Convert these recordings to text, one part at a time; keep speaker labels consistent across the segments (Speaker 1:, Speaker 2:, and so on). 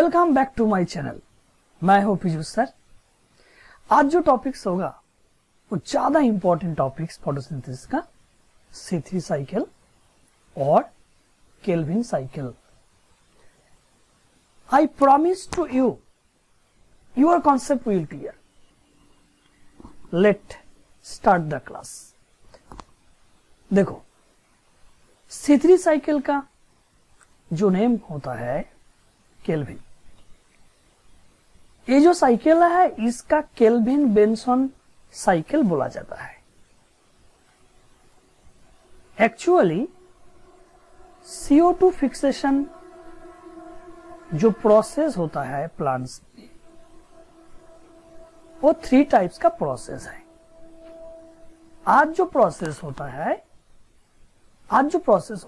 Speaker 1: Welcome back to my channel. मैं हूं Piyush sir. आज जो टॉपिक्स होगा वो ज्यादा इंपॉर्टेंट टॉपिक्स फोटोसिंथेसिस का C3 साइकिल और Kelvin cycle. I promise to you your concept will clear. Let start the class. देखो, C3 साइकिल का जो नेम होता है केल्विन। ये जो साइकिल है इसका केल्विन बेंसन साइकिल बोला जाता है। एक्चुअली CO2 फिक्सेशन जो प्रोसेस होता है प्लांट्स में, वो 3 टाइप्स का प्रोसेस है। आज जो प्रोसेस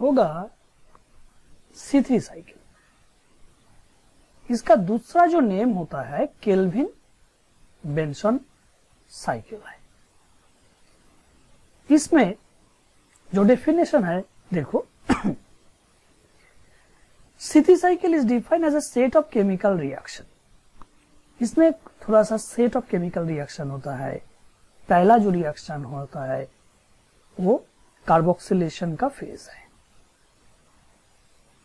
Speaker 1: होगा C3 साइकिल। इसका दूसरा जो नेम होता है केल्विन बेंसन साइकिल है। इसमें जो डेफिनेशन है देखो, C3 cycle is defined as a set of chemical reaction. इसमें थोड़ा सा सेट ऑफ केमिकल रिएक्शन होता है। पहला जो रिएक्शन होता है वो कार्बोक्सिलेशन का फेज है।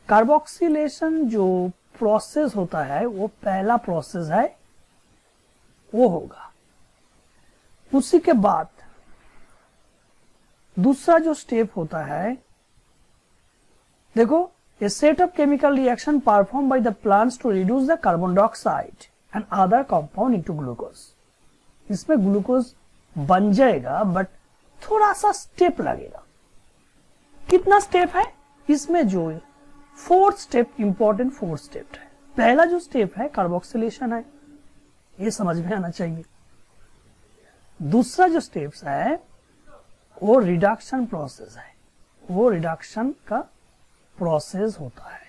Speaker 1: कार्बोक्सिलेशन जो प्रोसेस होता है वो पहला प्रोसेस है, वो होगा। उसी के बाद दूसरा जो स्टेप होता है, देखो, a set of chemical reaction perform by the plants to reduce the carbon dioxide and other compound into glucose. इसमें ग्लूकोज बन जाएगा बट थोड़ा सा स्टेप लगेगा। कितना स्टेप है इसमें? जो 4th step, important 4th step है। पहला जो स्टेप है कार्बोक्सिलेशन है, ये समझ में आना चाहिए। दूसरा जो स्टेप्स है वो रिडक्शन प्रोसेस है, वो रिडक्शन का प्रोसेस होता है।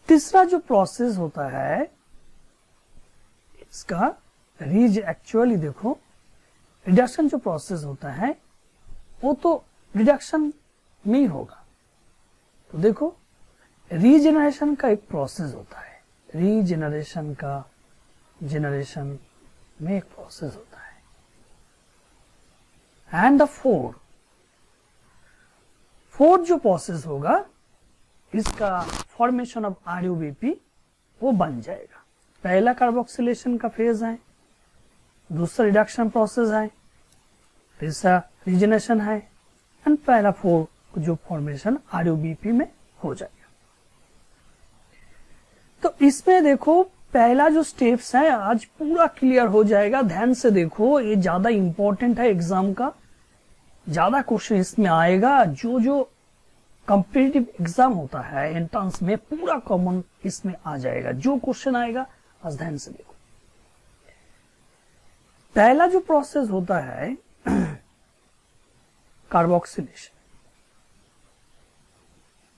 Speaker 1: तीसरा जो प्रोसेस होता है इसका एक्चुअली देखो, रिडक्शन जो प्रोसेस होता है वो तो रिडक्शन में ही होगा। तो देखो, रीजेनरेशन का एक प्रोसेस होता है। रीजेनरेशन का जेनरेशन में एक प्रोसेस होता है। एंड द फोर्थ जो प्रोसेस होगा, इसका फॉर्मेशन ऑफ RUBP वो बन जाएगा। पहला कार्बोक्सिलेशन का फेज है, दूसरा रिडक्शन प्रोसेस है, तीसरा रीजेनरेशन है, एंड पहला 4 जो फॉर्मेशन RUBP में हो जाएगा। तो इसमें देखो, पहला जो स्टेप्स है आज पूरा क्लियर हो जाएगा। ध्यान से देखो, ये ज्यादा इंपॉर्टेंट है एग्जाम का। ज्यादा क्वेश्चन इसमें आएगा। जो कॉम्पिटिटिव एग्जाम होता है एंट्रेंस में, पूरा कॉमन इसमें आ जाएगा। जो क्वेश्चन आएगा आज ध्यान से देखो। पहला जो प्रोसेस होता है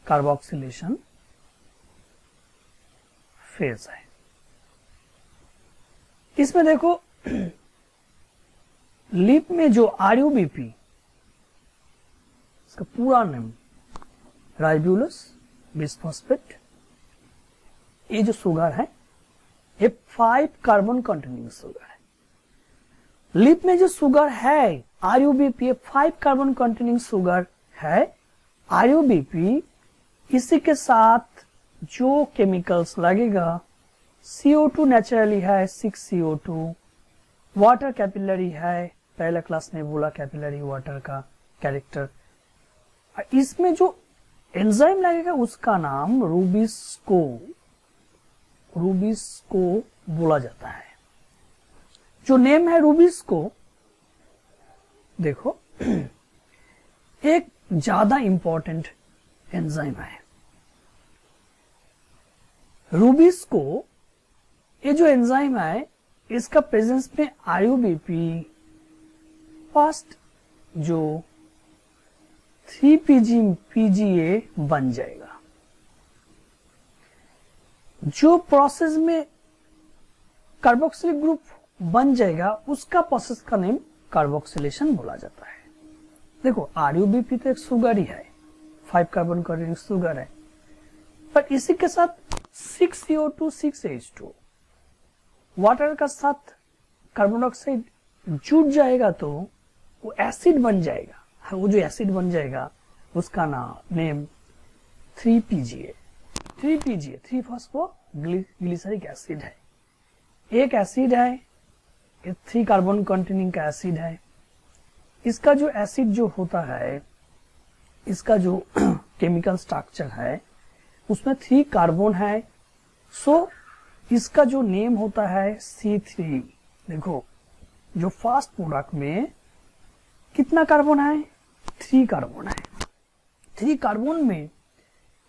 Speaker 1: कार्बोक्सिलेशन फेज है। इसमें देखो, लीप में जो RUBP, इसका पूरा नाम राइबोलस बिसफॉस्फेट, ये जो शुगर है ये 5 कार्बन कंटेनिंग शुगर है। लीप में जो शुगर है RUBP, ये 5 कार्बन कंटेनिंग शुगर है। RUBP इसी के साथ जो केमिकल्स लगेगा, CO2 नेचुरली है 6 CO2, वाटर कैपिलरी है, पहला क्लास में बोला कैपिलरी वाटर का कैरेक्टर। इसमें जो एंजाइम लगेगा उसका नाम रूबिस्को बोला जाता है। जो नेम है रूबिस्को, देखो, एक ज्यादा इंपॉर्टेंट एंजाइम है रूबिस्को। ये जो एंजाइम है इसका प्रेजेंस में RUBP फर्स्ट जो 3PGA बन जाएगा। जो प्रोसेस में कार्बोक्सिलिक ग्रुप बन जाएगा उसका प्रोसेस का नेम कार्बोक्सिलेशन बोला जाता है। देखो, RUBP तो एक शुगर ही है, 5 कार्बन कंटेनिंग शुगर है, पर इसी के साथ 6CO2 6H2 वाटर का साथ कार्बन डाइऑक्साइड जुड़ जाएगा तो वो एसिड बन जाएगा। वो जो एसिड बन जाएगा उसका नेम 3PGA 3 फॉस्फोग्लिसरिक एसिड है। एक एसिड है, 3 कार्बन कंटेनिंग का एसिड है। इसका जो एसिड जो होता है, इसका जो केमिकल स्ट्रक्चर है उसमें 3 कार्बन है। सो इसका जो नेम होता है C3। देखो जो फर्स्ट प्रोडक्ट में कितना कार्बन है, 3 कार्बन है। 3 कार्बन में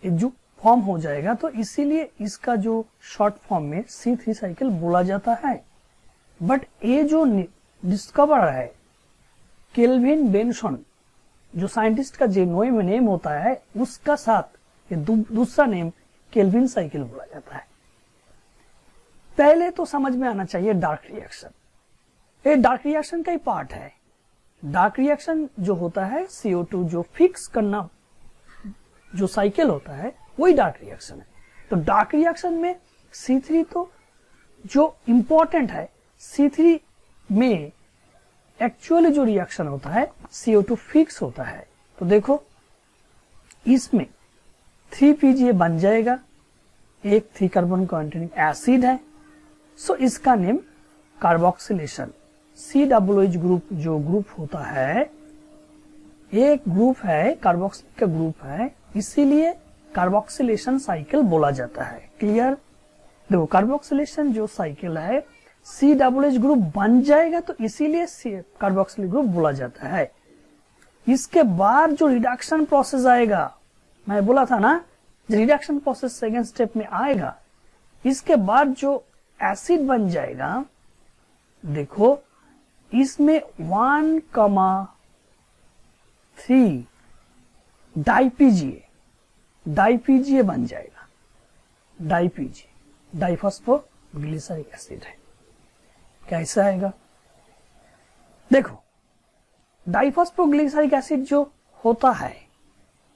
Speaker 1: जो फॉर्म हो जाएगा तो इसीलिए इसका जो शॉर्ट फॉर्म में C3 साइकिल बोला जाता है। बट ये जो डिस्कवर है केल्विन बेंसन, जो साइंटिस्ट का जो नेम होता है उसका साथ ये दूसरा नेम केल्विन साइकिल बोला जाता है। पहले तो समझ में आना चाहिए डार्क रिएक्शन। ये डार्क रिएक्शन का ही पार्ट है। डार्क रिएक्शन जो होता है CO2 जो फिक्स करना जो साइकिल होता है वही डार्क रिएक्शन है। तो डार्क रिएक्शन में C3 तो जो इंपॉर्टेंट है, C3 में एक्चुअली जो रिएक्शन होता है CO2 फिक्स होता है। तो देखो इसमें 3PGA बन जाएगा, एक 3 कार्बन कंटेनिंग एसिड है। सो इसका नेम कार्बोक्सिलेशन COOH ग्रुप जो ग्रुप होता है, एक ग्रुप है कार्बोक्सिलिक का ग्रुप है, इसीलिए कार्बोक्सिलेशन साइकिल बोला जाता है। क्लियर? देखो कार्बोक्सिलेशन जो साइकिल है COOH ग्रुप बन जाएगा तो इसीलिए कार्बोक्सिलिक ग्रुप बोला जाता है। इसके बाद जो रिडक्शन प्रोसेस आएगा, मैं बोला था ना रिडक्शन प्रोसेस सेकेंड स्टेप में आएगा। इसके बाद जो एसिड बन जाएगा, देखो इसमें 1,3 डाईपीजीए बन जाएगा। डाइफॉस्फोग्लिसरिक एसिड है। कैसा आएगा? देखो डाइफॉस्फोग्लिसरिक एसिड जो होता है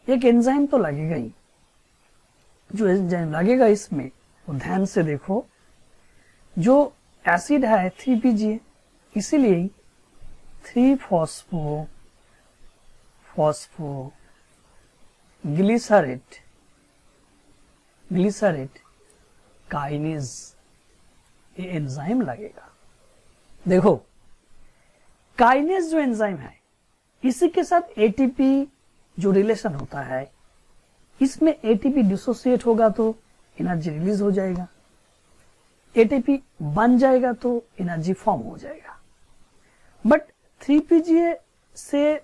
Speaker 1: एक एंजाइम तो लगेगा ही। जो एंजाइम लगेगा इसमें वो ध्यान से देखो, जो एसिड है 3PGA, इसीलिए 3 ग्लिसरेट काइनेज ये एंजाइम लगेगा। देखो काइनेज जो एंजाइम है इसी के साथ एटीपी जो रिलेशन होता है, इसमें एटीपी डिसोसिएट होगा तो एनर्जी रिलीज हो जाएगा, एटीपी बन जाएगा तो एनर्जी फॉर्म हो जाएगा। बट 3PGA से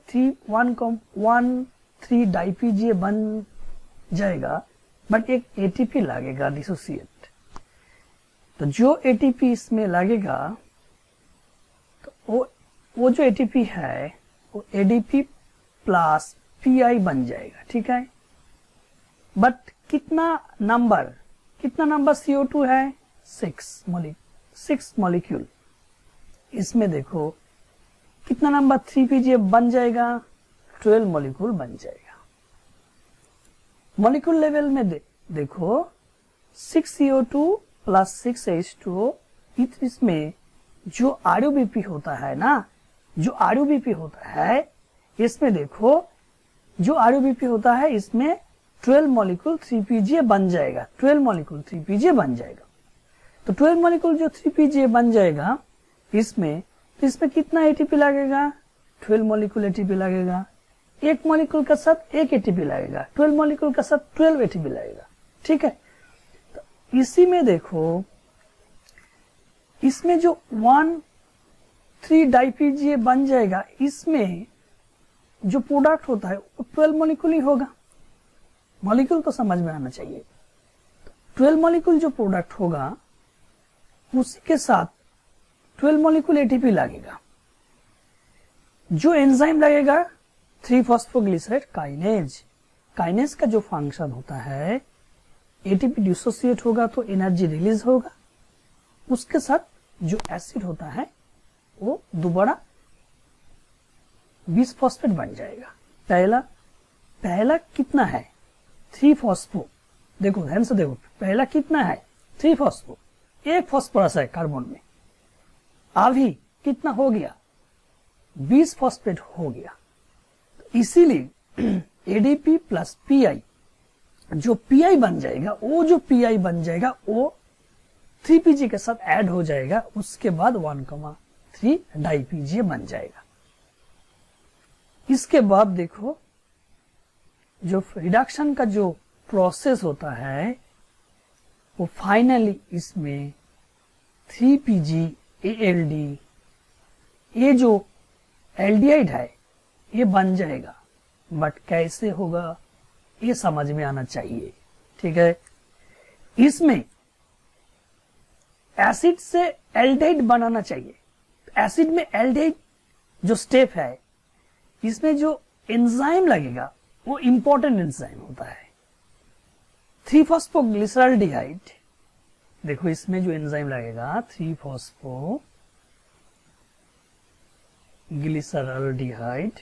Speaker 1: 3 डाईपीजीए बन जाएगा, बट एक एटीपी लगेगा डिसोसिएट। तो जो एटीपी इसमें लगेगा तो वो जो एटीपी है वो एडीपी प्लस पीआई बन जाएगा। ठीक है, बट कितना नंबर CO2 है? 6 मॉलिक्यूल। इसमें देखो कितना नंबर 3PGA बन जाएगा? 12 मॉलिक्यूल बन जाएगा। मॉलिक्यूल लेवल में देखो 6CO2 प्लस 6H2O। इसमें जो आरयूबीपी होता है ना, जो आरयूबीपी होता है इसमें देखो, जो आरयूबीपी होता है इसमें 12 मॉलिक्यूल 3PGA बन जाएगा। 12 मॉलिक्यूल 3PGA बन जाएगा। तो 12 मॉलिक्यूल जो 3PGA बन जाएगा इसमें कितना एटीपी लगेगा? 12 मॉलिक्यूल एटीपी लगेगा। एक मॉलिक्यूल का साथ एक एटीपी लगेगा, 12 मॉलिक्यूल का साथ 12 एटीपी लगेगा। ठीक है, तो इसी में देखो इसमें जो 1,3 डाईपीजीए बन जाएगा, इसमें जो प्रोडक्ट होता है वो 12 मॉलिक्यूल ही होगा। मॉलिक्यूल तो समझ में आना चाहिए। 12 मॉलिक्यूल जो प्रोडक्ट होगा उसी के साथ 12 मॉलिक्यूल एटीपी लगेगा। जो एंजाइम लगेगा 3-फॉस्फोग्लिसराइड काइनेज का जो फंक्शन होता है, एटीपी डिसोसिएट होगा तो एनर्जी रिलीज होगा, उसके साथ जो एसिड होता है वो दोबारा 20 फॉस्फेट बन जाएगा। पहला कितना है? 3-फॉस्फो देखो ध्यान से देखो, पहला कितना है 3 फॉस्फो, 1 फॉस्फोरस है कार्बन में, अभी कितना हो गया 20 फॉस्फेट हो गया। तो इसीलिए एडीपी प्लस पीआई, जो पीआई बन जाएगा, वो जो पीआई बन जाएगा वो 3पीजी के साथ ऐड हो जाएगा, उसके बाद 1,3 डाईपीजीए बन जाएगा। इसके बाद देखो जो रिडक्शन का जो प्रोसेस होता है वो फाइनली इसमें 3PgALD, ये जो एल्डिहाइड है ये बन जाएगा, बट कैसे होगा ये समझ में आना चाहिए। ठीक है, इसमें एसिड से एल्डिहाइड बनाना चाहिए। एसिड में एल्डिहाइड जो स्टेप है, इसमें जो एंजाइम लगेगा वो इंपॉर्टेंट एंजाइम होता है 3-फॉस्फोग्लिसरॉल्डिहाइड। देखो इसमें जो एंजाइम लगेगा 3-फॉस्फोग्लिसरॉल्डिहाइड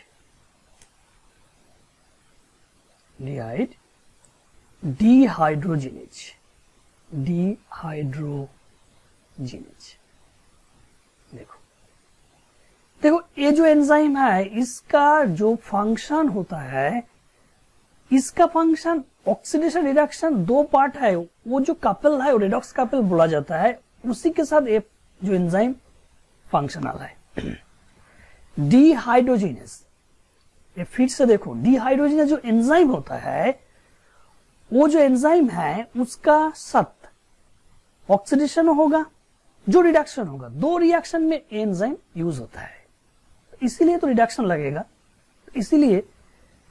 Speaker 1: डिहाइड्रोजिनेज। देखो ये जो एंजाइम है इसका जो फंक्शन होता है, इसका फंक्शन ऑक्सीडेशन रिडक्शन, 2 पार्ट है। वो जो कपल है वो रेडॉक्स कपल बोला जाता है, उसी के साथ ये जो एंजाइम फंक्शनल है डिहाइड्रोजिनेज। ये फिर से देखो, डिहाइड्रोजिनेज जो एंजाइम होता है, वो जो एंजाइम है उसका साथ ऑक्सीडेशन होगा, जो रिडक्शन होगा, 2 रिएक्शन में एंजाइम यूज होता है, इसीलिए तो रिडक्शन लगेगा। इसीलिए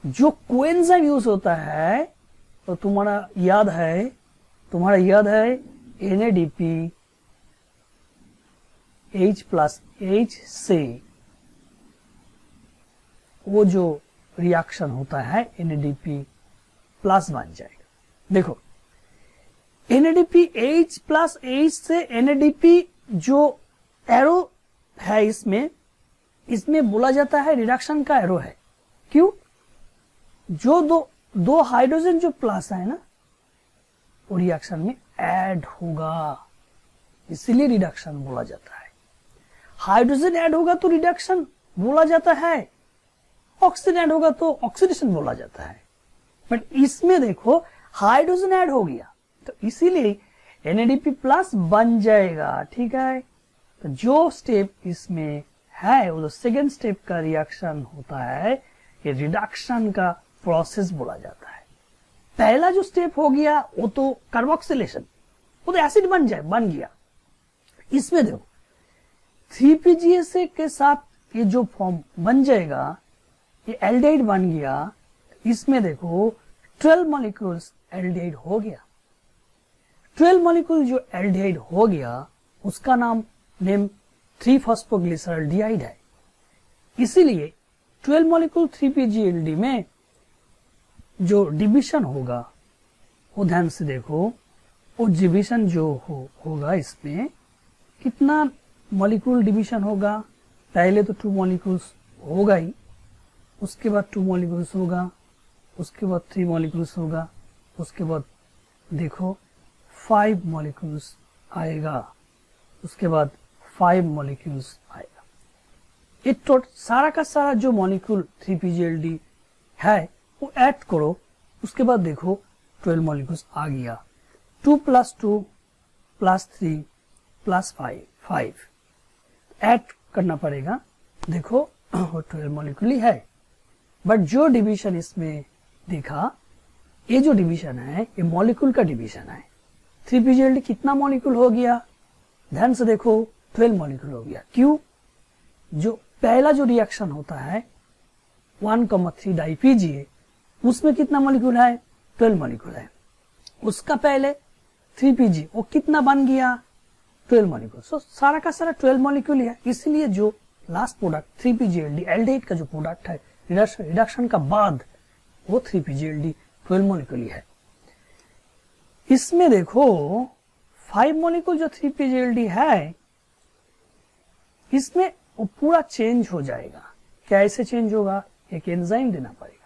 Speaker 1: जो कोएंजाइम यूज होता है तो तुम्हारा याद है NADP H+H से वो जो रिएक्शन होता है NADP प्लस बन जाएगा। देखो NADP H+H से NADP जो एरो है इसमें बोला जाता है रिडक्शन का एरो है। क्यों? जो दो हाइड्रोजन जो प्लस है ना, वो रिएक्शन में ऐड होगा, इसीलिए रिडक्शन बोला जाता है। हाइड्रोजन ऐड होगा तो रिडक्शन बोला जाता है, ऑक्सीजन ऐड होगा तो ऑक्सीडेशन बोला जाता है। बट इसमें देखो हाइड्रोजन ऐड हो गया तो इसीलिए NADP प्लस बन जाएगा। ठीक है, तो जो स्टेप इसमें है वो सेकेंड स्टेप का रिएक्शन होता है, ये रिडक्शन का प्रोसेस बोला जाता है। पहला जो स्टेप हो गया वो तो कार्बोक्सिलेशन, वो तो एसिड बन गया। इसमें देखो 3PgSA के साथ ये जो फॉर्म बन जाएगा, ये एल्डिहाइड बन गया। इसमें देखो 12 मॉलिक्यूल्स एल्डिहाइड हो गया। 12 मॉलिक्यूल जो एल्डिहाइड हो गया उसका नेम 3-फॉस्फोग्लिसरॉल्डिहाइड है। इसीलिए 12 मॉलिक्यूल 3PgALD में जो डिविजन होगा वो ध्यान से देखो, वो डिविजन जो होगा इसमें कितना मॉलिक्यूल डिविजन होगा। पहले तो 2 मॉलिक्यूल्स होगा ही, उसके बाद 2 मॉलिक्यूल्स होगा, उसके बाद 3 मॉलिक्यूल्स होगा, उसके बाद देखो 5 मॉलिक्यूल्स आएगा, उसके बाद 5 मॉलिक्यूल्स आएगा। ये सारा का सारा जो मॉलिक्यूल 3PgALD है वो ऐड करो, उसके बाद देखो 12 मॉलिक्यूल्स आ गया। 2 + 2 + 3 + 5 ऐड करना पड़ेगा। देखो 12 मॉलिक्यूल ही है, बट जो डिवीजन इसमें देखा, ये जो डिवीजन है ये मॉलिक्यूल का डिवीजन है। 3PgALD कितना मॉलिक्यूल हो गया? ध्यान से देखो 12 मॉलिक्यूल हो गया। क्यों? जो पहला जो रिएक्शन होता है 1,3 डाईपीजीए, उसमें कितना मॉलिक्यूल है? 12 मॉलिक्यूल है। उसका पहले 3PG वो कितना बन गया? 12 मॉलिक्यूल। सो सारा का सारा 12 मॉलिक्यूल है। इसलिए जो लास्ट प्रोडक्ट 3PgALD एल्डिहाइड का जो प्रोडक्ट है रिडक्शन का बाद, वो 3PgALD 12 मॉलिक्यूल है। इसमें देखो 5 मॉलिक्यूल जो 3PgALD है, इसमें वो पूरा चेंज हो जाएगा। कैसे चेंज होगा? एक एंजाइम देना पड़ेगा।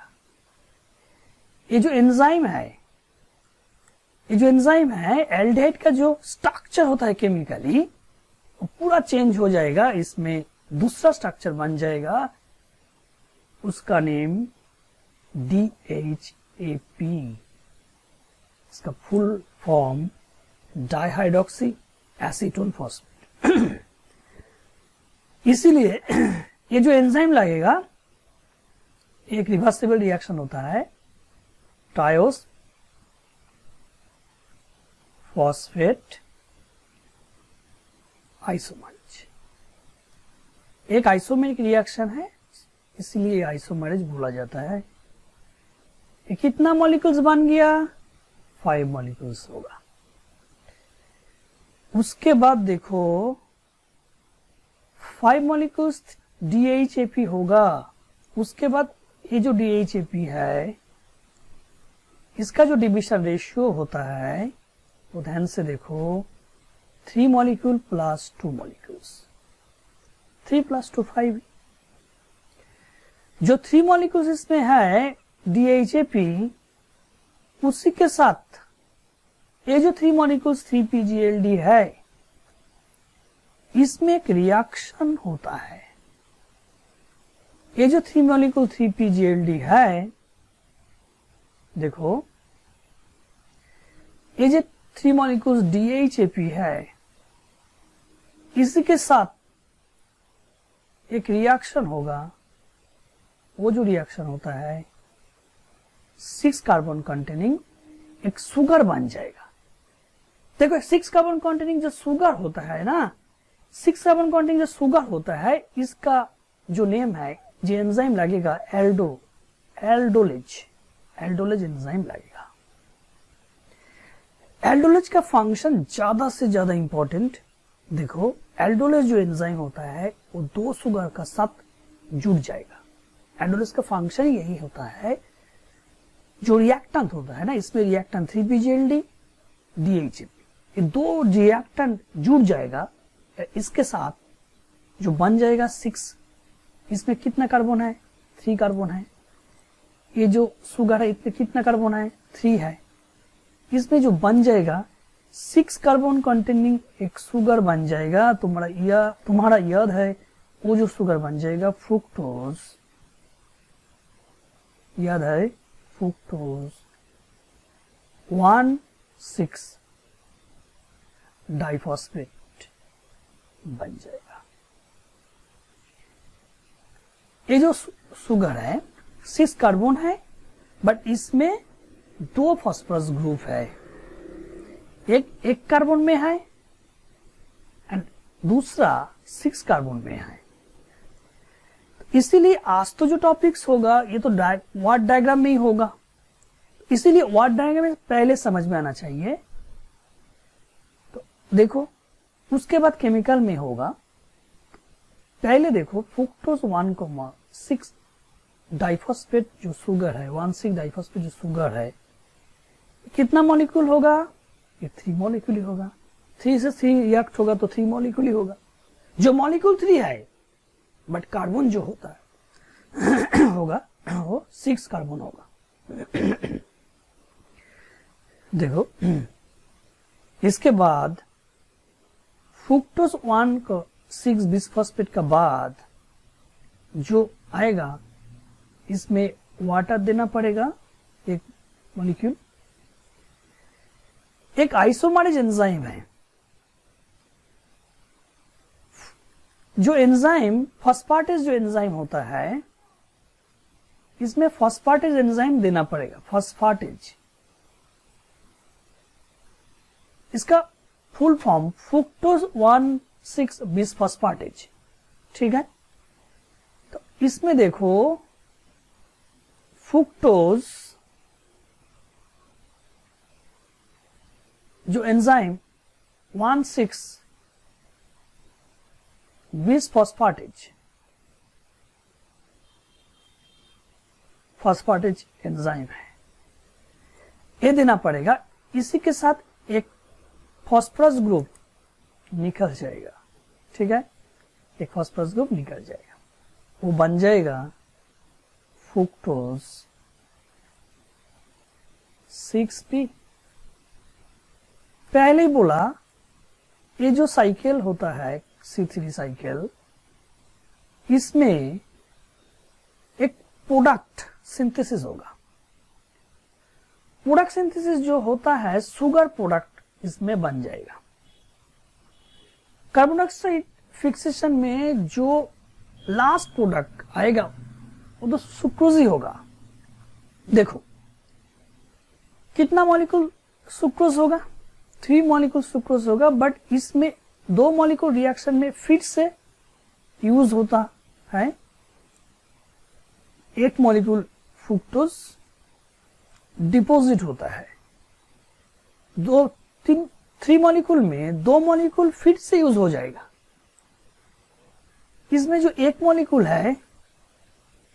Speaker 1: ये जो एंजाइम है ये जो एंजाइम है, एल्डिहाइड का जो स्ट्रक्चर होता है केमिकली वो पूरा चेंज हो जाएगा, इसमें दूसरा स्ट्रक्चर बन जाएगा, उसका नेम DHAP, इसका full form dihydroxy acetone phosphate. इसीलिए ये जो एंजाइम लगेगा, एक रिवर्सिबल रिएक्शन होता है, ट्रायोस फॉस्फेट आइसोमरेज, एक आइसोमेरिक रिएक्शन है, इसलिए आइसोमरेज बोला जाता है। ये कितना मॉलिक्यूल्स बन गया? 5 मॉलिक्यूल्स होगा। उसके बाद देखो 5 मॉलिक्यूल्स DHAP होगा। उसके बाद ये जो DHAP है, इसका जो डिविजन रेशियो होता है वो ध्यान से देखो, 3 मॉलिक्यूल प्लस 2 मॉलिक्यूल्स, 3 प्लस 2 5। जो 3 मॉलिक्यूल्स इसमें है DHAP, उसी के साथ ये जो 3 मॉलिक्यूल्स 3PGLD है, इसमें एक रिएक्शन होता है। ये जो 3 मॉलिक्यूल 3PGLD है, देखो ये जो 3 मॉलिक्यूल्स DHAP है, इसी के साथ एक रिएक्शन होगा। वो जो रिएक्शन होता है 6 कार्बन कंटेनिंग एक शुगर बन जाएगा। देखो 6 कार्बन कंटेनिंग जो शुगर होता है ना, 6 कार्बन कंटेनिंग जो शुगर होता है, इसका जो नेम है, जो एंजाइम लगेगा एल्डोलेज एंजाइम लगेगा। एल्डोलेज का फंक्शन ज्यादा से ज्यादा इंपॉर्टेंट। देखो एल्डोलेज जो एंजाइम होता है वो 2 शुगर का साथ जुड़ जाएगा। एल्डोलेज का फंक्शन यही होता है, जो रिएक्टेंट होता है ना, इसमें रिएक्टेंट 3PGLD DHAP, ये 2 रिएक्टेंट जुड़ जाएगा, इसके साथ जो बन जाएगा 6। इसमें कितना कार्बन है? 3 कार्बन है। ये जो शुगर है इसमें कितना कार्बन है? 3 है। इसमें जो बन जाएगा 6 कार्बन कंटेनिंग एक शुगर बन जाएगा। तुम्हारा याद है वो जो शुगर बन जाएगा फ्रुक्टोज, याद है फ्रुक्टोज 1,6 डाइफॉस्फेट बन जाएगा। ये जो शुगर है 6 कार्बन है, बट इसमें 2 फॉस्फोरस ग्रुप है, एक कार्बन में है एंड दूसरा 6 कार्बन में है। इसीलिए आज तो जो टॉपिक्स होगा ये तो वाट डायग्राम में ही होगा, इसीलिए वाट डायग्राम में पहले समझ में आना चाहिए। तो देखो उसके बाद केमिकल में होगा। पहले देखो फ्रुक्टोज 1,6 डाइफॉस्फेट जो शुगर है, 1,6 डाइफॉस्फेट जो शुगर है, कितना मॉलिक्यूल होगा? ये 3 मॉलिक्यूल ही होगा। 3 से 3 रिएक्ट होगा तो 3 मॉलिक्यूल ही होगा। जो मॉलिक्यूल 3 है, बट कार्बन जो होता है होगा वो 6 कार्बन होगा। देखो इसके बाद फ्रुक्टोज 1,6 बिसफॉस्फेट का बाद जो आएगा, इसमें वाटर देना पड़ेगा, एक मॉलिक्यूल। एक आइसोमरेज एंजाइम है, जो एंजाइम फॉस्फेटेज जो एंजाइम होता है, इसमें फॉस्फेटेज एंजाइम देना पड़ेगा। फॉस्फेटेज, इसका फुल फॉर्म फ्रुक्टोज 1,6 बिसफॉस्फेटेज, ठीक है। तो इसमें देखो फ्रुक्टोज जो एंजाइम 1,6 बिसफॉस्फेटेज फॉस्फेटेज एंजाइम है, ये देना पड़ेगा। इसी के साथ एक फॉस्फोरस ग्रुप निकल जाएगा, ठीक है, एक फॉस्फोरस ग्रुप निकल जाएगा, वो बन जाएगा फ्रुक्टोज 6P पहले ही बोला, ये जो साइकिल होता है C3 साइकिल, इसमें एक प्रोडक्ट सिंथेसिस होगा। प्रोडक्ट सिंथेसिस जो होता है, शुगर प्रोडक्ट इसमें बन जाएगा। कार्बन डाइऑक्साइड फिक्सेशन में जो लास्ट प्रोडक्ट आएगा वो तो सुक्रोज ही होगा। देखो कितना मॉलिक्यूल सुक्रोज होगा, 3 मॉलिक्यूल सुक्रोज होगा, बट इसमें 2 मॉलिक्यूल रिएक्शन में फिर से यूज होता है। 1 मॉलिक्यूल फ्रुक्टोज डिपॉजिट होता है। 3 मॉलिक्यूल में 2 मॉलिक्यूल फिर से यूज हो जाएगा। इसमें जो 1 मॉलिक्यूल है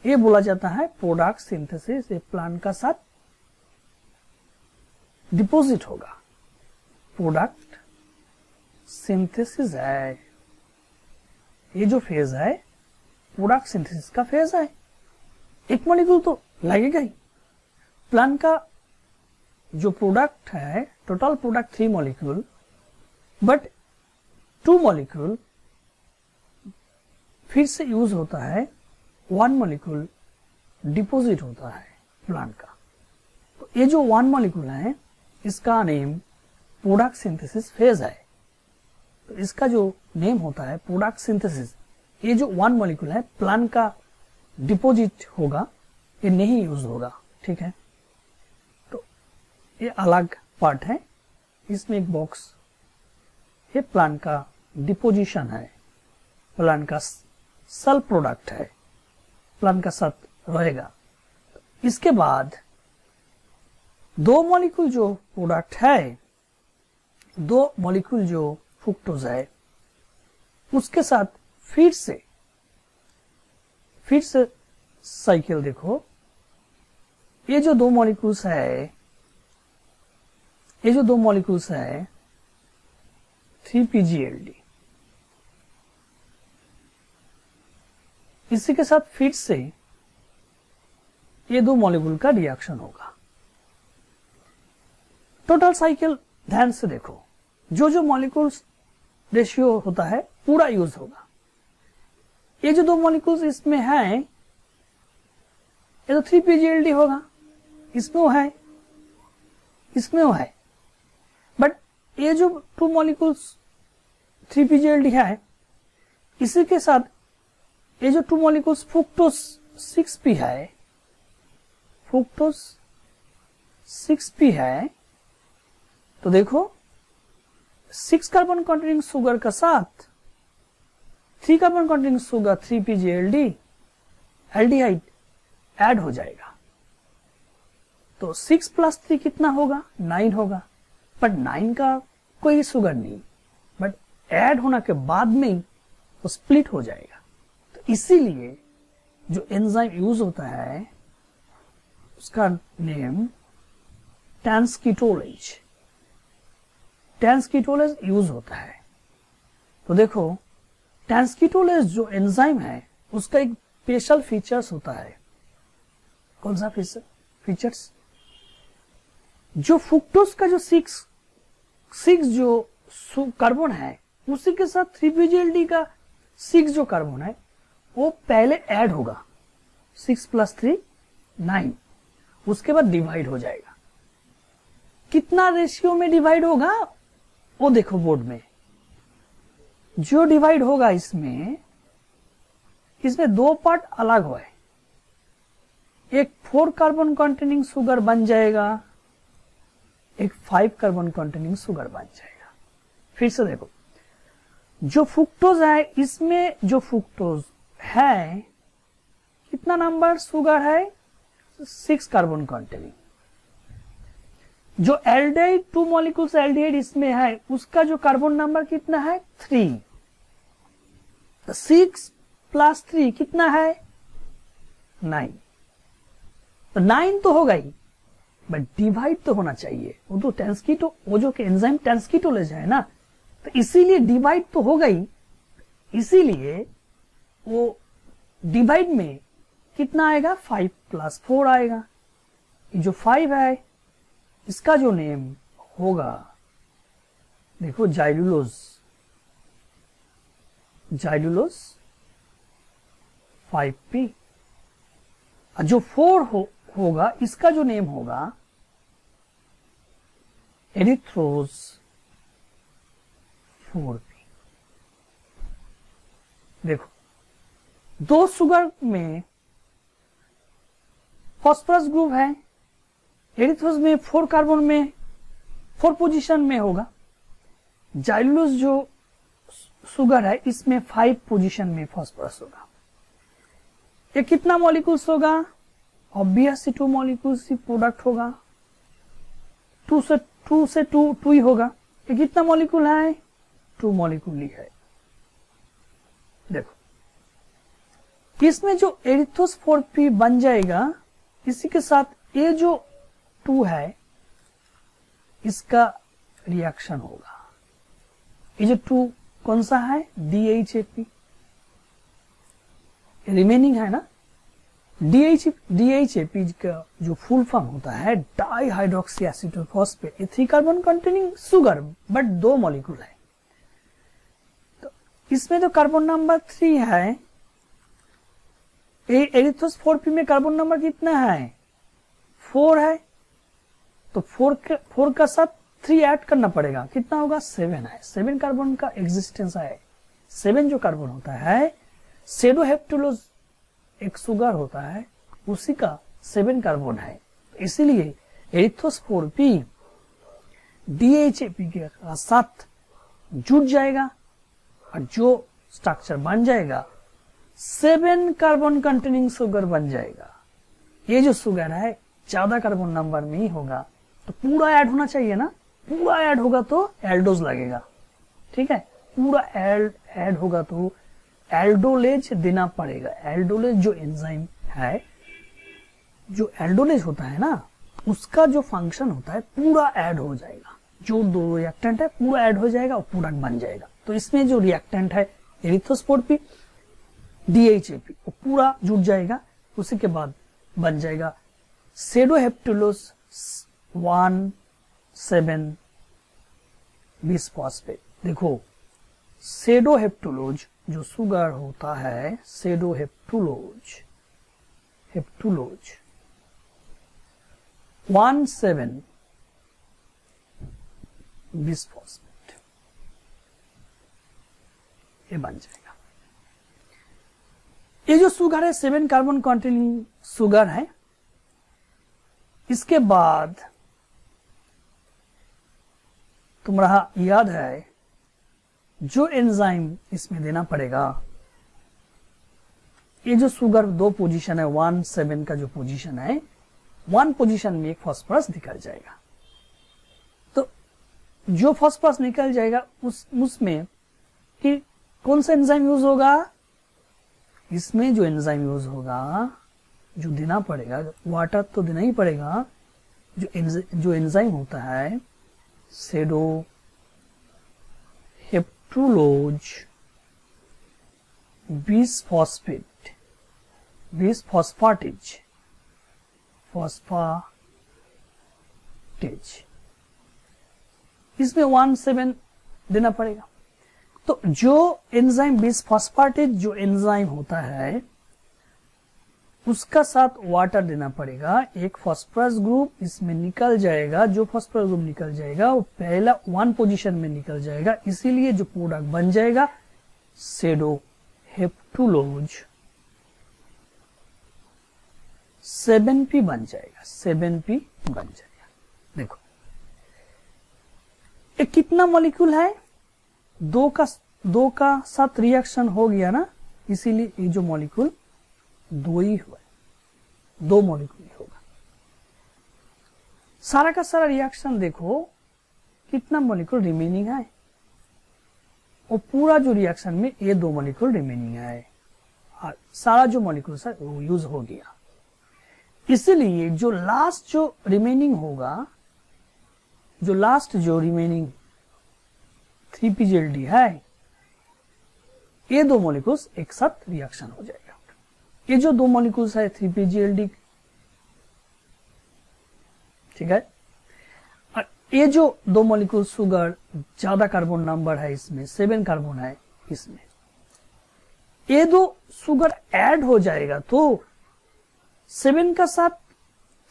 Speaker 1: ये बोला जाता है प्रोडक्ट सिंथेसिस। ये प्लांट का साथ डिपॉजिट होगा। प्रोडक्ट सिंथेसिस है, ये जो फेज है प्रोडक्ट सिंथेसिस का फेज है। 1 मॉलिक्यूल तो लगेगा ही। प्लांट का जो प्रोडक्ट है, total product 3 molecule, but 2 molecule फिर से यूज होता है, 1 मॉलिक्यूल डिपॉजिट होता है प्लांट का। तो ये जो 1 मॉलिक्यूल है इसका नेम प्रोडक्ट सिंथेसिस फेज है। तो इसका जो नेम होता है प्रोडक्ट सिंथेसिस। ये जो 1 मॉलिक्यूल है प्लांट का डिपॉजिट होगा, ये नहीं यूज होगा, ठीक है। तो ये अलग पार्ट है। इसमें एक बॉक्स, ये प्लांट का डिपोजिशन है, प्लांट का सेल प्रोडक्ट है, प्लांट का साथ रहेगा। इसके बाद 2 मॉलिक्यूल जो प्रोडक्ट है, 2 मॉलिक्यूल जो फ्रुक्टोज है, उसके साथ फिर से साइकिल देखो। ये जो 2 मॉलिक्यूल्स है, ये जो 2 मॉलिक्यूल्स है 3PGLD, इसी के साथ फिर से ये 2 मॉलिक्यूल का रिएक्शन होगा। टोटल साइकिल ध्यान से देखो, जो जो मॉलिक्यूल्स रेशियो होता है पूरा यूज होगा। ये जो 2 मॉलिक्यूल्स इसमें है, ये तो 3PGLD होगा, इसमें वो है, इसमें वो है। बट ये जो 2 मॉलिक्यूल्स 3PGLD है, इसी के साथ ये जो 2 मॉलिक्यूल्स फ्रुक्टोज 6P है, फ्रुक्टोज 6P है, तो देखो 6 कार्बन कंटेनिंग शुगर का साथ 3 carbon containing sugar 3PGLD aldehyde add हो जाएगा। तो 6 + 3 कितना होगा, 9 होगा। बट 9 का कोई शुगर नहीं, बट ऐड होने के बाद में वो स्प्लिट हो जाएगा। तो इसीलिए जो एंजाइम यूज होता है उसका नेम ट्रांसकीटोलेज यूज होता है। तो देखो ट्रांसकीटोलेज जो एंजाइम है उसका एक स्पेशल फीचर्स होता है। कौन सा फीचर्स? जो फ्रुक्टोज का जो 6 जो कार्बन है उसी के साथ 3PGLD का 6 जो कार्बन है वो पहले ऐड होगा, 6 + 3 9, उसके बाद डिवाइड हो जाएगा। कितना रेशियो में डिवाइड होगा वो देखो बोर्ड में। जो डिवाइड होगा इसमें 2 पार्ट अलग हुआ है। एक 4 कार्बन कंटेनिंग शुगर बन जाएगा, एक 5 कार्बन कंटेनिंग शुगर बन जाएगा। फिर से देखो, जो फ्रुक्टोज है इसमें जो फ्रुक्टोज है कितना नंबर शुगर है, 6 कार्बन कंटेनिंग। जो एल्डिहाइड 2 मॉलिक्यूल्स एल्डिहाइड इसमें है उसका जो कार्बन नंबर कितना है, 3। तो 6 + 3 कितना है, 9। तो 9 तो होगा ही, बट डिवाइड तो होना चाहिए। वो तो वो जो एंजाइम ट्रांसकीटोलेज है ना, तो इसीलिए डिवाइड तो होगा ही। इसीलिए वो डिवाइड में कितना आएगा, 5 + 4 आएगा। जो 5 है इसका जो नेम होगा देखो जाइलुलोज, जाइलुलोज 5p, जो 4 होगा इसका जो नेम होगा एरिथ्रोज 4p। देखो दो शुगर में फॉस्फोरस ग्रुप है, एरिथ्रोज में 4 कार्बन में 4 पोजीशन में होगा, जाइलुलोज जो शुगर है इसमें 5 पोजीशन में फॉस्फोरस होगा। ये कितना मॉलिक्यूल्स होगा? ऑब्वियसली 2 मॉलिक्यूल्स ही प्रोडक्ट होगा, 2 से 2 ही होगा। ये कितना मॉलिक्यूल है? 2 मॉलिक्यूल ही है। देखो इसमें जो एरिथ्रोज 4p बन जाएगा, इसी के साथ ये जो 2 है इसका रिएक्शन होगा। ये जो 2 कौन सा है? DHAP रिमेनिंग है ना। DHAP का जो फुल फॉर्म होता है डाई हाइड्रोक्सी एसिटोन फॉस्फेट, ये 3 carbon containing sugar but 2 molecule है। तो इसमें तो कार्बन नंबर 3 है, एरिथ्रोज 4p में कार्बन नंबर कितना है? 4 है, तो 4 का साथ 3 ऐड करना पड़ेगा, कितना होगा? 7 है। 7 कार्बन का एग्जिस्टेंस है। 7 जो कार्बन होता है, सेडोहेप्टुलोज एक शुगर होता है, उसी का 7 कार्बन है। इसीलिए एरिथ्रोज 4p DHAP के साथ जुड़ जाएगा और जो स्ट्रक्चर बन जाएगा 7 कार्बन कंटेनिंग शुगर बन जाएगा। ये जो शुगर है ज्यादा कार्बन नंबर में ही होगा, तो पूरा ऐड होना चाहिए ना, पूरा ऐड होगा तो एल्डोज लगेगा। ठीक है, पूरा ऐड होगा तो एल्डोलेज देना पड़ेगा। एल्डोलेज जो एंजाइम है, जो एल्डोलेज होता है ना, उसका जो फंक्शन होता है पूरा ऐड हो जाएगा। जो 2 रिएक्टेंट है पूरा ऐड हो जाएगा और प्रोडक्ट बन जाएगा। तो इसमें जो रिएक्टेंट है एरिथ्रोज 4p DHAP वो पूरा जुड़ जाएगा, उसी के बाद बन जाएगा सेडोहेप्टुलोज 1,7 बिसफॉस्फेट। देखो सेडोहेप्टुलोज जो शुगर होता है, सेडोहेप्टुलोज 1,7 बिसफॉस्फेट, ये बन जाएगा। ये जो शुगर है 7 कार्बन कंटेनिंग शुगर है। इसके बाद तुम्हारा याद है जो एंजाइम इसमें देना पड़ेगा, ये जो शुगर 2 पोजीशन है, 1,7 का जो पोजीशन है, 1 पोजीशन में एक फॉस्फोरस निकल जाएगा। तो जो फॉस्फोरस निकल जाएगा उसमें कि कौन सा एंजाइम यूज होगा? इसमें जो एंजाइम यूज होगा, जो देना पड़ेगा, वाटर तो देना ही पड़ेगा। जो एंजाइम होता है सेडोहेप्टुलोज बिसफॉस्फेटेज, इसमें 1,7 देना पड़ेगा। तो जो एंजाइम बिसफॉस्फेटेज जो एंजाइम होता है उसका साथ वाटर देना पड़ेगा। एक फॉस्फोरस ग्रुप इसमें निकल जाएगा, जो फॉस्फोरस ग्रुप निकल जाएगा वो पहला 1 पोजीशन में निकल जाएगा, इसीलिए जो प्रोडक्ट बन जाएगा सेडोहेप्टुलोज 7p बन जाएगा, 7p बन जाएगा। देखो ये कितना मॉलिक्यूल है? 2 का साथ रिएक्शन हो गया ना, इसीलिए ये जो मॉलिक्यूल 2 ही हुआ, 2 मॉलिक्यूल होगा। सारा का सारा रिएक्शन देखो कितना मॉलिक्यूल रिमेनिंग है, और पूरा जो रिएक्शन में ये 2 मॉलिक्यूल रिमेनिंग है और सारा जो मॉलिक्यूल है वो यूज हो गया। इसलिए जो लास्ट जो रिमेनिंग होगा, जो लास्ट जो रिमेनिंग 3pGLD है, ये 2 मॉलिक्यूल्स एक साथ रिएक्शन हो जाएगा। ये जो 2 मॉलिक्यूल्स है 3pGLD, ठीक है, और ये जो दो मॉलिक्यूल शुगर ज्यादा कार्बन नंबर है, इसमें 7 कार्बन है, इसमें ये दो शुगर ऐड हो जाएगा तो 7 का साथ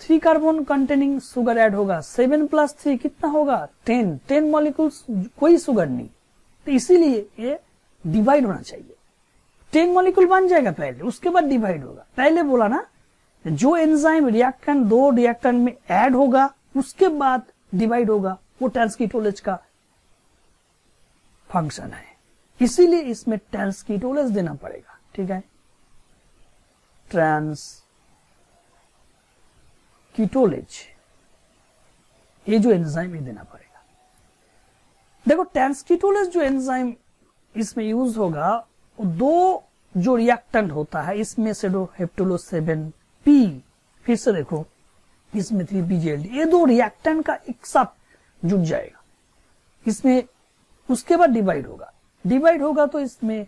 Speaker 1: 3 कार्बन कंटेनिंग शुगर ऐड होगा। 7 + 3 कितना होगा? 10 मॉलिक्यूल्स, कोई शुगर नहीं, तो इसीलिए ये डिवाइड होना चाहिए। 10 मॉलिक्यूल बन जाएगा पहले, उसके बाद डिवाइड होगा। पहले बोला ना, जो एंजाइम रिएक्टेंट दो रिएक्टेंट में ऐड होगा उसके बाद डिवाइड होगा, वो ट्रांसकीटोलेज का फंक्शन है, इसीलिए इसमें ट्रांसकीटोलेज देना पड़ेगा। ठीक है, ट्रांसकीटोलेज, ये जो एंजाइम ये देना पड़ेगा। देखो ट्रांसकीटोलेज जो एंजाइम इसमें यूज होगा, वो दो जो रिएक्टेंट होता है, इसमें से दो हेप्टोलो7p, फिर से देखो इसमें 3PGLD, ये दो रिएक्टेंट का एक साथ जुड़ जाएगा इसमें, उसके बाद डिवाइड होगा तो इसमें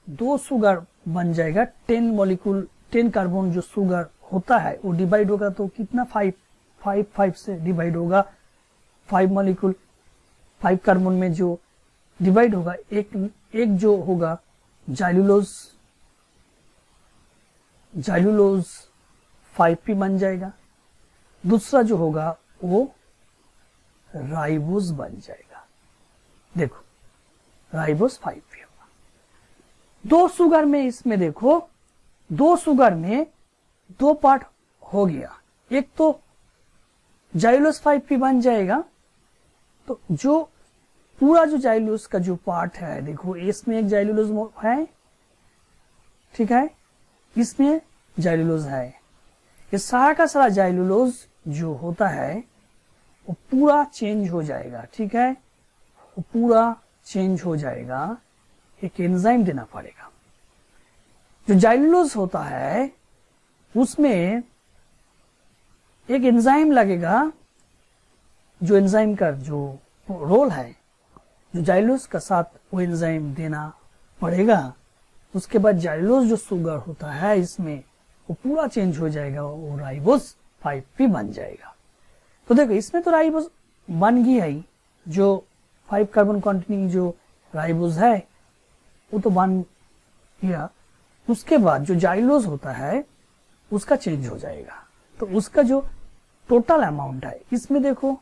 Speaker 1: दो शुगर बन जाएगा। 10 मॉलिक्यूल 10 कार्बन जो शुगर होता है वो डिवाइड होगा तो कितना? 5 से डिवाइड होगा। 5 मॉलिक्यूल 5 कार्बन में जो डिवाइड होगा, एक जो होगा जाइलुलोज 5p बन जाएगा, दूसरा जो होगा वो राइबोज बन जाएगा। देखो राइबोज 5p होगा। दो शुगर में, इसमें देखो दो शुगर में दो पार्ट हो गया, एक तो जाइलुलोज 5p बन जाएगा, तो जो पूरा जो जाइलुलोज का जो पार्ट है, देखो इसमें एक जाइलुलोज है, ठीक है, इसमें जाइलुलोज है, ये सारा का सारा जाइलुलोज जो होता है वो पूरा चेंज हो जाएगा। ठीक है, वो पूरा चेंज हो जाएगा, एक एंजाइम देना पड़ेगा। जो जाइलुलोज होता है उसमें एक एंजाइम लगेगा, जो एंजाइम का जो रोल है, जो जाइलुलोज का साथ वो एंजाइम देना पड़ेगा। उसके बाद जाइलुलोज जो शुगर होता है इसमें वो पूरा चेंज हो जाएगा, वो राइबोज 5p बन जाएगा। तो देखो इसमें तो राइबोज बन गई है, जो 5 कार्बन कंटेनिंग जो राइबोज है वो तो बन गया। उसके बाद जो जाइलुलोज होता है उसका चेंज हो जाएगा, तो उसका जो टोटल अमाउंट है, इसमें देखो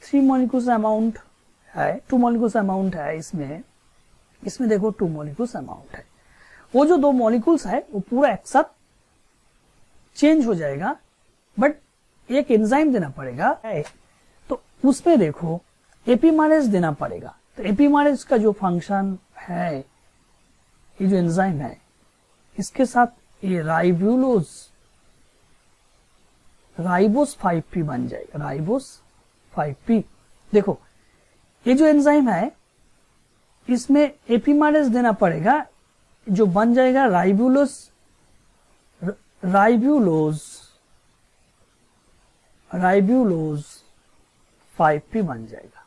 Speaker 1: 3 मॉलिक्यूल्स अमाउंट है, 2 मॉलिक्यूल्स अमाउंट है, इसमें देखो 2 मॉलिक्यूल्स अमाउंट है। वो जो 2 मॉलिक्यूल्स है वो पूरा एक साथ चेंज हो जाएगा, बट एक एंजाइम देना पड़ेगा, तो उसमें देखो एपिमारेज देना पड़ेगा। तो एपिमारेज का जो फंक्शन है, ये जो एंजाइम है इसके साथ ये राइबोज 5p बन जाएगा, राइबोज 5p। देखो ये जो एंजाइम है इसमें एपिमारेज देना पड़ेगा, जो बन जाएगा राइबोलोज 5p बन जाएगा।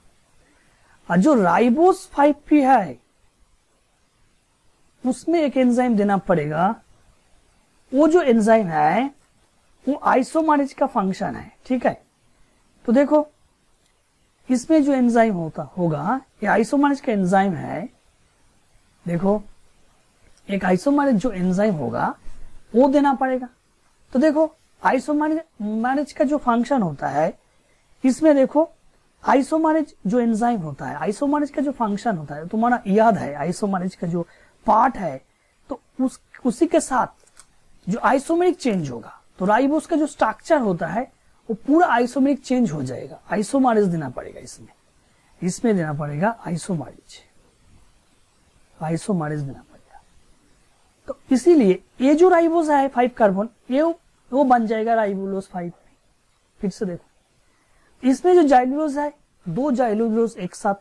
Speaker 1: और जो राइबोज 5p है उसमें एक एंजाइम देना पड़ेगा, वो जो एंजाइम है वो आइसोमरेज का फंक्शन है। ठीक है, तो देखो इसमें जो एंजाइम होगा ये आइसोमरेज का एंजाइम है। देखो एक आइसोमरेज जो एंजाइम होगा वो देना पड़ेगा। तो देखो आइसोमरेज का जो फंक्शन होता है, इसमें देखो आइसोमरेज जो एंजाइम होता है, आइसोमरेज का जो फंक्शन होता है तुम्हारा याद है, आइसोमरेज का जो पार्ट है, तो उसी के साथ जो आइसोमेरिक चेंज होगा, तो राइबोज का जो स्ट्रक्चर होता है वो पूरा आइसोमेरिक चेंज हो जाएगा। आइसोमरेज देना पड़ेगा, इसमें देना पड़ेगा आइसोमरेज देना पड़ेगा। तो इसीलिए ये जो राइबोज है 5 कार्बन, ये वो बन जाएगा राइबोलोज 5। फिर से देखो इसमें जो जाइलुलोज है, 2 जाइलुलोज एक साथ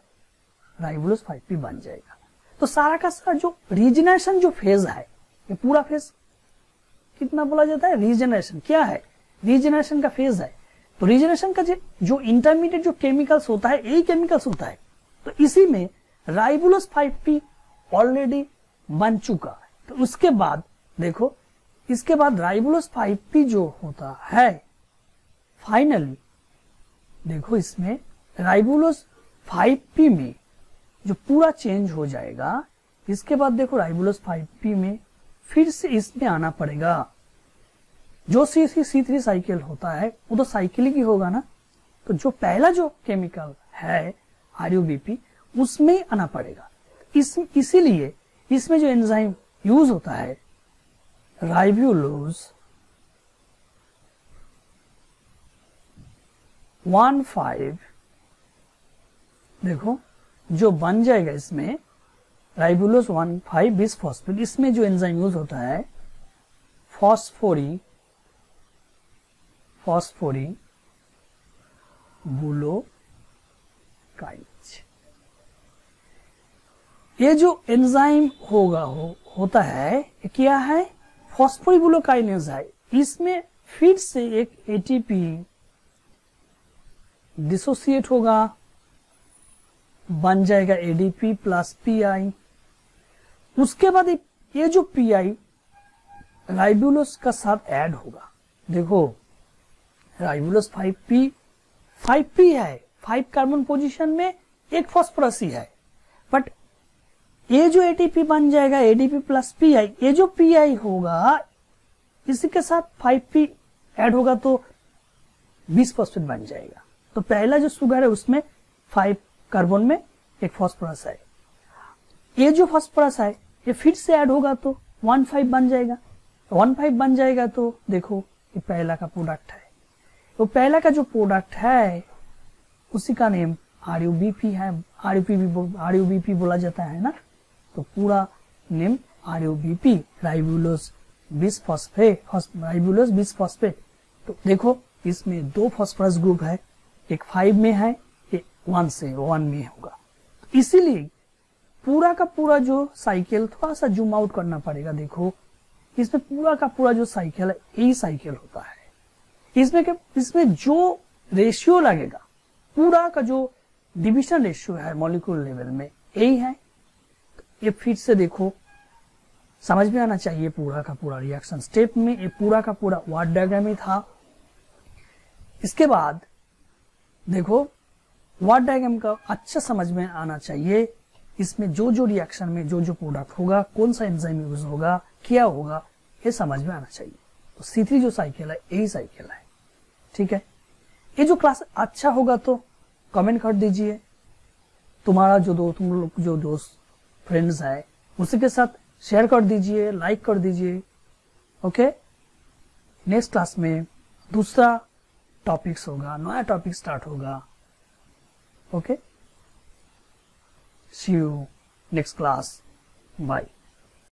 Speaker 1: राइबोलोज 5p बन जाएगा। तो सारा का सारा जो रीजनरेशन जो फेज है, ये पूरा फेज कितना बोला जाता है? रीजनरेशन। क्या है? रीजनरेशन का फेज है। तो रीजनरेशन का जो इंटरमीडिएट जो केमिकल्स होता है, यही केमिकल्स होता है। तो इसी में राइबोलोज 5p ऑलरेडी बन चुका है। तो उसके बाद देखो, इसके बाद राइबोलोज 5p जो होता है, फाइनली देखो इसमें राइबोलोज 5P में जो पूरा चेंज हो जाएगा, इसके बाद देखो राइबोलोज 5P में फिर से इसमें आना पड़ेगा। जो C3 साइकिल होता है वो तो साइकिलिक ही होगा ना, तो जो पहला जो केमिकल है RUBP उसमें आना पड़ेगा। इसीलिए इसमें जो एंजाइम यूज होता है राइबोलोज 1,5, देखो जो बन जाएगा इसमें राइबोलोज 1,5 बिसफॉस्फेट, इसमें जो एंजाइम यूज होता है फॉस्फोरी बुलोकाइनेज। ये जो एंजाइम होता है ये क्या है, फॉस्फोरिबुलोकाइनेज है। इसमें फिर से एक ATP डिसोसिएट होगा, बन जाएगा ADP प्लस PI। उसके बाद ये जो PI राइबोलोज का साथ ऐड होगा। देखो राइबोलोज 5P है, 5 कार्बन पोजीशन में एक फॉस्फोरस ही है, बट ये जो ATP बन जाएगा ADP प्लस PI, ये जो PI होगा इसी के साथ 5P ऐड होगा तो बिसफॉस्फेट बन जाएगा। तो पहला जो शुगर है उसमें 5 कार्बन में एक फॉस्फोरस है, ये जो फॉस्फोरस है ये फिर से ऐड होगा तो 1,5 बन जाएगा। 1,5 बन जाएगा तो देखो ये पहला का प्रोडक्ट है, तो पहला का जो प्रोडक्ट है उसी का नेम RUBP है। RUBP बोला जाता है ना, तो पूरा नेम RUBP राइबोलोज बिसफॉस्फेट। तो देखो इसमें 2 फॉस्फोरस ग्रुप है, एक 5 में है, एक 1 में होगा। तो इसीलिए पूरा का पूरा जो साइकिल थोड़ा सा जूम आउट करना पड़ेगा। देखो इसमें पूरा का पूरा जो साइकिल है यही साइकिल होता है। इसमें जो रेशियो लगेगा, पूरा का जो डिविजन रेशियो है मॉलिक्यूल लेवल में यही है। तो ये फिर से देखो समझ में आना चाहिए पूरा का पूरा रिएक्शन स्टेप में, ये पूरा का पूरा वाट डायग्राम ही था। इसके बाद देखो वाट डायग्राम का अच्छा समझ में आना चाहिए, इसमें जो रिएक्शन में जो प्रोडक्ट होगा, कौन सा एंजाइम यूज होगा, क्या होगा, ये समझ में आना चाहिए। तो C3 जो साइकिल है यही साइकिल है, ठीक है। ये जो क्लास अच्छा होगा तो कमेंट कर दीजिए, तुम्हारा तुम लोग जो दोस्त फ्रेंड्स है उसी के साथ शेयर कर दीजिए, लाइक कर दीजिए। ओके, नेक्स्ट क्लास में दूसरा टॉपिक्स होगा, नया टॉपिक स्टार्ट होगा। Okay, see you next class, bye.